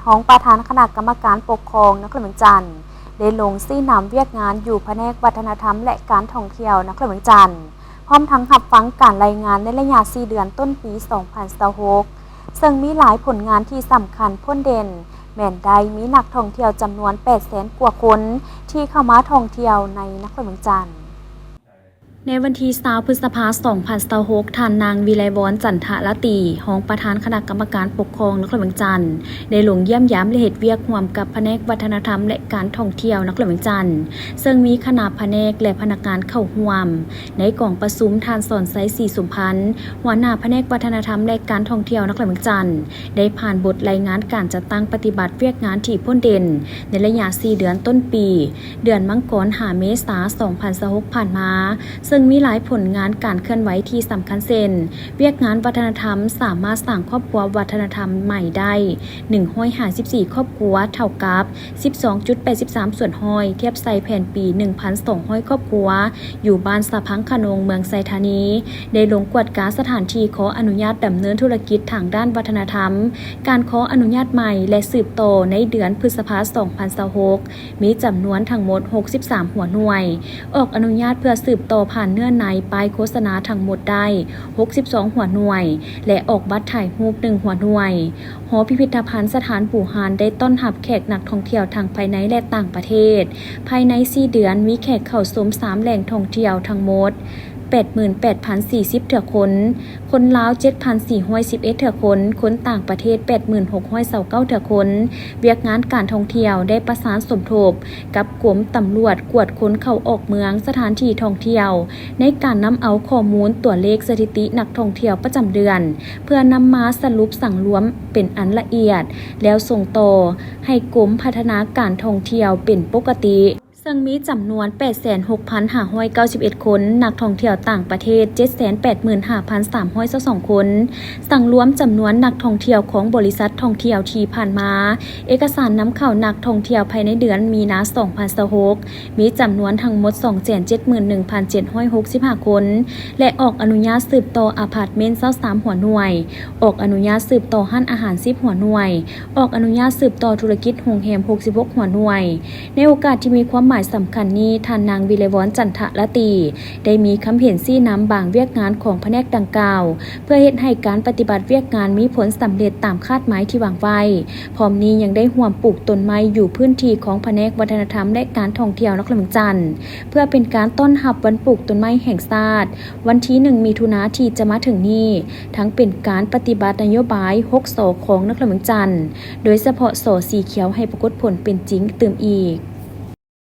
ห้องประธานคณะกรรมการปกครองนครหลวงจันทร์ได้ลงซี่นำเวียกงานอยู่แผนกวัฒนธรรมและการท่องเที่ยวนครหลวงจันทร์พร้อมทั้งรับฟังการรายงานในระยะ 4 เดือนต้นปี 2026 ซึ่งมีหลายผลงานที่สำคัญพ้นเด่นแม้นใดมีนักท่องเที่ยวจำนวน 800,000 กว่าคนที่เข้ามาท่องเที่ยวในนครหลวงจันทร์ในวันที่20 พฤษภาคม 2026 ท่านนางวิไลวรณ์ จันทรตีรองประธานคณะกรรมการปกครองนครหลวงจันทร์ได้ลงเยี่ยมยามและเฮ็ดเวียกร่วมกับแผนกวัฒนธรรมและการท่องเที่ยวนครหลวงจันทร์ซึ่งมีคณะแผนกและพนักงานเข้าร่วมในกองประชุมท่านสอนไซศรีสุพรรณหัวหน้าแผนกวัฒนธรรมและการท่องเที่ยวนครหลวงจันทร์ได้ผ่านบทรายงานการจัดตั้งปฏิบัติเวียกงานที่พ้นเด่นในระยะ 4 เดือนต้นปีเดือนมังกรเมษายน 2026 ผ่านมาซึ่งมีหลายผลงานการเคลื่อนไหวที่สำคัญเช่นเวียกงานวัฒนธรรมสามารถสร้างครอบครัววัฒนธรรมใหม่ได้154ครอบครัวเท่ากับ 12.83 ส่วนห้อยเทียบใส่แผ่นปี 1,200 ครอบครัวอยู่บ้านสะพังขนงเมืองไซธานีได้ลงกวดกาสถานที่ขออนุญาตดำเนินธุรกิจทางด้านวัฒนธรรมการขออนุญาตใหม่และสืบโตในเดือนพฤษภาคม 2026 มีจำนวนทั้งหมด63หัวหน่วยออกอนุญาตเพื่อสืบโตผ่านเนื้อในป้ายโฆษณาทั้งหมดได้62หัวหน่วยและออกบัตรถ่ายรูป1หัวหน่วยหอพิพิธภัณฑ์สถานปู่ฮานได้ต้อนรับแขกนักท่องเที่ยวทางภายในและต่างประเทศภายใน4เดือนมีแขกเข้าชม3แหล่งท่องเที่ยวทั้งหมด88,040 เถื่อคนลาว 7,411 เถื่อคนต่างประเทศ 8629 เถื่อคนเวียกงานการท่องเที่ยวได้ประสานสมทบกับกรมตำรวจกวดค้นเข้าออกเมืองสถานที่ท่องเที่ยวในการนำเอาข้อมูลตัวเลขสถิตินักท่องเที่ยวประจำเดือนเพื่อนำมาสรุปสั่งรวมเป็นอันละเอียดแล้วส่งต่อให้กรมพัฒนาการท่องเที่ยวเป็นปกติซึ่งมีจำนวน 86,591 คนนักท่องเที่ยวต่างประเทศ 785,322 คนสั่งรวมจำนวนนักท่องเที่ยวของบริษัทท่องเที่ยวที่ผ่านมาเอกสารนำเข้านักท่องเที่ยวภายในเดือนมีนา 2026 มีจำนวนทั้งหมด 271,765 คนและออกอนุญาตสืบต่ออพาร์ตเมนต์23หัวหน่วยออกอนุญาตสืบต่อร้านอาหาร10หัวหน่วยออกอนุญาตสืบต่อธุรกิจโรงแรม66หัวหน่วยในโอกาสที่มีความหมายสำคัญนี้ท่านนางวิไลวรณ์ จันทรตีได้มีคำเห็นซี่น้ำบางเวียกงานของแผนกดังกล่าวเพื่อเฮ็ดให้การปฏิบัติเวียกงานมีผลสำเร็จตามคาดหมายที่วางไว้พร้อมนี้ยังได้ร่วมปลูกต้นไม้อยู่พื้นที่ของแผนกวัฒนธรรมและการท่องเที่ยวนครหลวงจันทร์เพื่อเป็นการต้อนรับวันปลูกต้นไม้แห่งชาติวันที่1มิถุนายนที่จะมาถึงนี้ทั้งเป็นการปฏิบัตินโยบาย6 ส.ของนครหลวงจันทร์โดยเฉพาะส.สีเขียวให้ปรากฏผลเป็นจริงเติมอีก